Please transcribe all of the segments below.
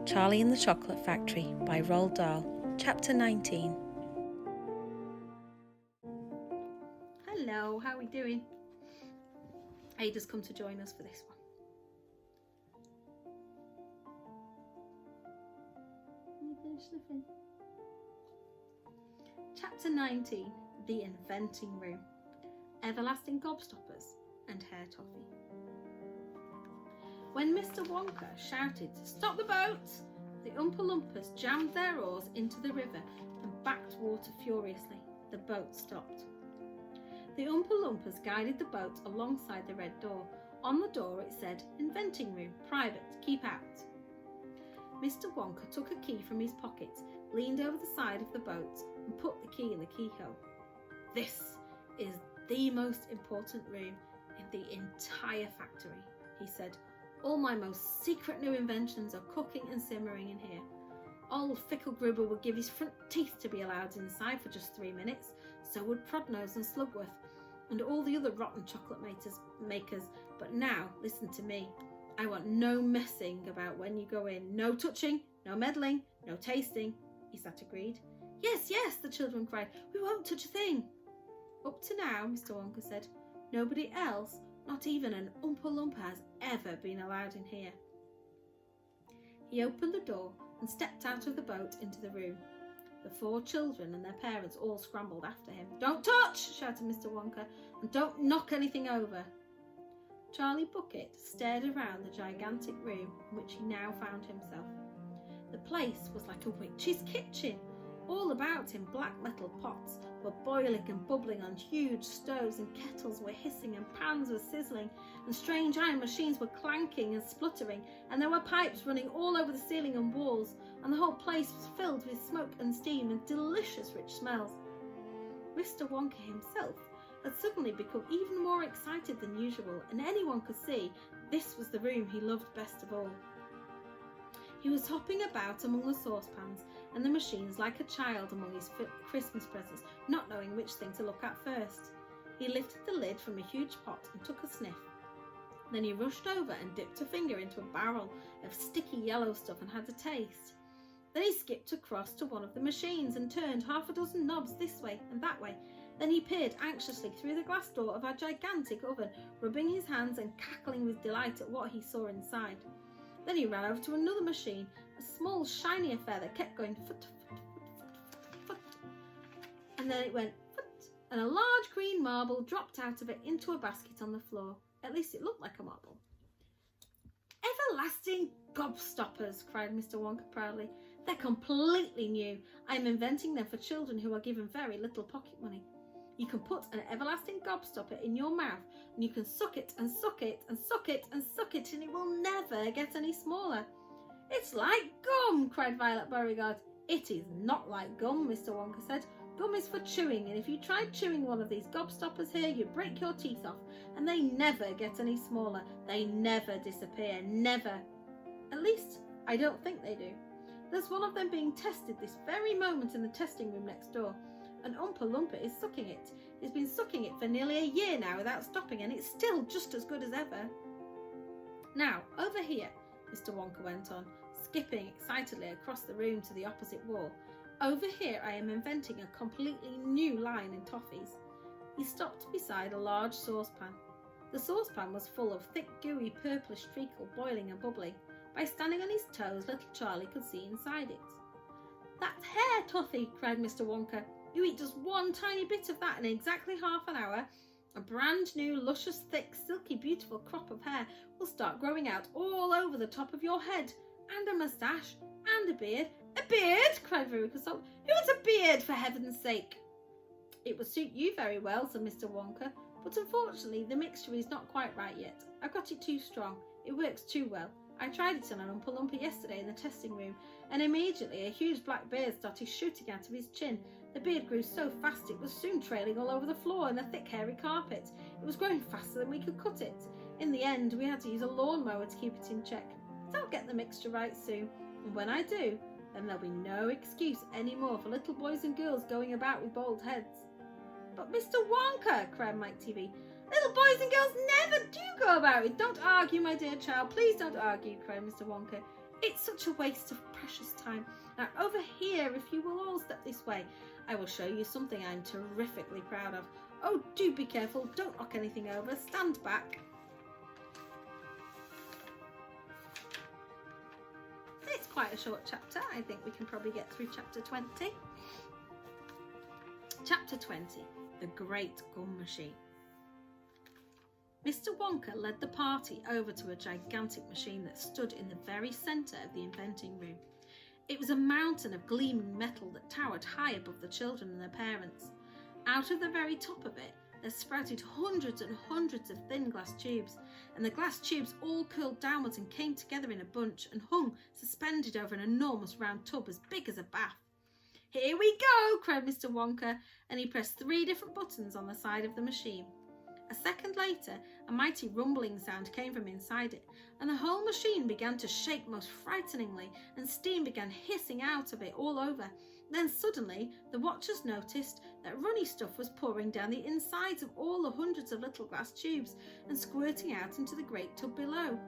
Charlie and the Chocolate Factory by Roald Dahl, Chapter 19. Hello, how are we doing? Ada's come to join us for this one. Can you finish sniffing? Chapter 19, The Inventing Room, Everlasting Gobstoppers and Hair Toffee. When Mr. Wonka shouted, "Stop the boat!" the Oompa Loompas jammed their oars into the river and backed water furiously. The boat stopped. The Oompa Loompas guided the boat alongside the red door. On the door it said, "Inventing Room, private, keep out." Mr. Wonka took a key from his pocket, leaned over the side of the boat and put the key in the keyhole. "This is the most important room in the entire factory," he said. "All my most secret new inventions are cooking and simmering in here. Old Fickelgruber would give his front teeth to be allowed inside for just 3 minutes. So would Prodnose and Slugworth and all the other rotten chocolate makers. But now, listen to me. I want no messing about when you go in. No touching, no meddling, no tasting." Is that agreed? "Yes, yes," the children cried. "We won't touch a thing." "Up to now," Mr. Wonka said, "nobody else, not even an Oompa Loompa, has ever been allowed in here." He opened the door and stepped out of the boat into the room. The 4 children and their parents all scrambled after him. "Don't touch!" shouted Mr. Wonka, "and don't knock anything over." Charlie Bucket stared around the gigantic room in which he now found himself. The place was like a witch's kitchen. All about him black metal pots were boiling and bubbling on huge stoves, and kettles were hissing and pans were sizzling, and strange iron machines were clanking and spluttering, and there were pipes running all over the ceiling and walls, and the whole place was filled with smoke and steam and delicious rich smells. Mr. Wonka himself had suddenly become even more excited than usual, and anyone could see this was the room he loved best of all. He was hopping about among the saucepans and the machines like a child among his Christmas presents, not knowing which thing to look at first. He lifted the lid from a huge pot and took a sniff. Then he rushed over and dipped a finger into a barrel of sticky yellow stuff and had a taste. Then he skipped across to one of the machines and turned 6 knobs this way and that way. Then he peered anxiously through the glass door of a gigantic oven, rubbing his hands and cackling with delight at what he saw inside. Then he ran over to another machine, a small shiny affair that kept going foot, foot, foot, foot, and then it went foot, and a large green marble dropped out of it into a basket on the floor. At least it looked like a marble. "Everlasting Gobstoppers!" cried Mr. Wonka proudly. "They're completely new. I'm inventing them for children who are given very little pocket money. You can put an everlasting gobstopper in your mouth, and you can suck it and suck it and suck it and suck it, and it will never get any smaller." "It's like gum!" cried Violet Beauregarde. "It is not like gum," Mr. Wonka said. "Gum is for chewing, and if you tried chewing one of these gobstoppers here, you'd break your teeth off, and they never get any smaller. They never disappear, never. At least, I don't think they do. There's one of them being tested this very moment in the testing room next door. An Oompa Loompa is sucking it. He's been sucking it for nearly a year now without stopping, and it's still just as good as ever. Now, over here," Mr. Wonka went on, skipping excitedly across the room to the opposite wall. "Over here I am inventing a completely new line in toffees." He stopped beside a large saucepan. The saucepan was full of thick, gooey, purplish treacle, boiling and bubbling. By standing on his toes, little Charlie could see inside it. "That's hair toffee!" cried Mr. Wonka. "You eat just one tiny bit of that in exactly half an hour. A brand new, luscious, thick, silky, beautiful crop of hair will start growing out all over the top of your head, and a moustache, and a beard." "A beard!" cried Veruca Salt. "Who wants a beard, for heaven's sake?" "It would suit you very well," said Mr. Wonka, "but unfortunately the mixture is not quite right yet. I've got it too strong. It works too well. I tried it on an Oompa Loompa yesterday in the testing room, and immediately a huge black beard started shooting out of his chin. The beard grew so fast it was soon trailing all over the floor and the thick hairy carpet. It was growing faster than we could cut it. In the end, we had to use a lawnmower to keep it in check. But I'll get the mixture right soon, and when I do, then there'll be no excuse anymore for little boys and girls going about with bald heads." "But Mr. Wonka!" cried Mike TV. "Little boys and girls never do go about it." "Don't argue, my dear child. Please don't argue," cried Mr. Wonka. It's such a waste of precious time. Now over here, if you will all step this way, I will show you something I'm terrifically proud of. Oh, do be careful, don't knock anything over, stand back. It's quite a short chapter. I think we can probably get through chapter 20. Chapter 20, The Great Gum Machine. Mr. Wonka led the party over to a gigantic machine that stood in the very centre of the inventing room. It was a mountain of gleaming metal that towered high above the children and their parents. Out of the very top of it, there sprouted hundreds and hundreds of thin glass tubes, and the glass tubes all curled downwards and came together in a bunch and hung suspended over an enormous round tub as big as a bath. "Here we go!" cried Mr. Wonka, and he pressed 3 different buttons on the side of the machine. A second later, a mighty rumbling sound came from inside it, and the whole machine began to shake most frighteningly, and steam began hissing out of it all over. Then suddenly, the watchers noticed that runny stuff was pouring down the insides of all the hundreds of little glass tubes and squirting out into the great tub below.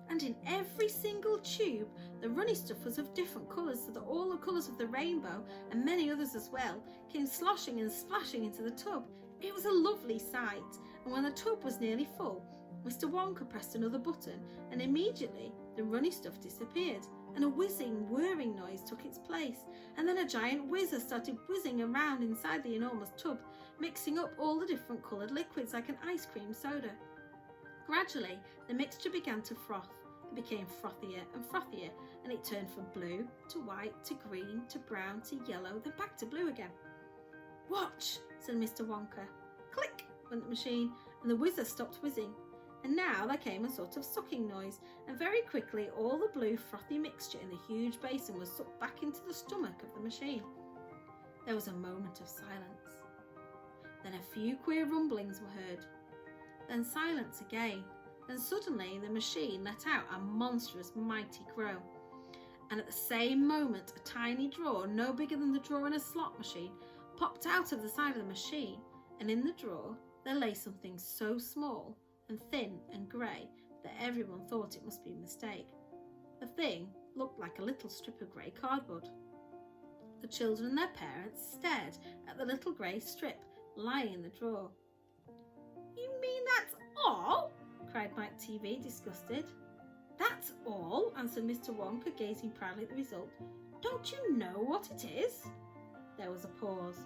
And in every single tube, the runny stuff was of different colours, so that all the colours of the rainbow, and many others as well, came sloshing and splashing into the tub. It was a lovely sight, and when the tub was nearly full, Mr. Wonka pressed another button, and immediately the runny stuff disappeared, and a whizzing, whirring noise took its place, and then a giant whizzer started whizzing around inside the enormous tub, mixing up all the different coloured liquids like an ice cream soda. Gradually, the mixture began to froth. It became frothier and frothier, and it turned from blue to white to green to brown to yellow, then back to blue again. "Watch," said Mr. Wonka. Click went the machine, and the whizzer stopped whizzing. And now there came a sort of sucking noise, and very quickly all the blue frothy mixture in the huge basin was sucked back into the stomach of the machine. There was a moment of silence. Then a few queer rumblings were heard. Then silence again, and suddenly the machine let out a monstrous mighty crow. And at the same moment a tiny drawer, no bigger than the drawer in a slot machine, popped out of the side of the machine, and in the drawer there lay something so small and thin and grey that everyone thought it must be a mistake. The thing looked like a little strip of grey cardboard. The children and their parents stared at the little grey strip lying in the drawer. "You mean that's all?" cried Mike TV, disgusted. "That's all," answered Mr. Wonka, gazing proudly at the result. "Don't you know what it is?" There was a pause.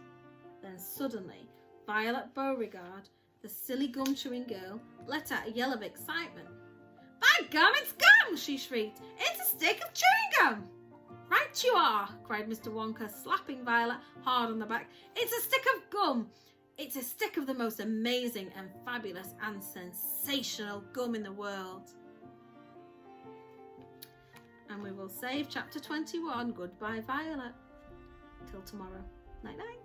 Then suddenly Violet Beauregard, the silly gum-chewing girl, let out a yell of excitement. "By gum, it's gum!" she shrieked. "It's a stick of chewing gum!" "Right you are!" cried Mr. Wonka, slapping Violet hard on the back. "It's a stick of gum! It's a stick of the most amazing and fabulous and sensational gum in the world." And we will save chapter 21, Goodbye Violet. Till tomorrow. Night night.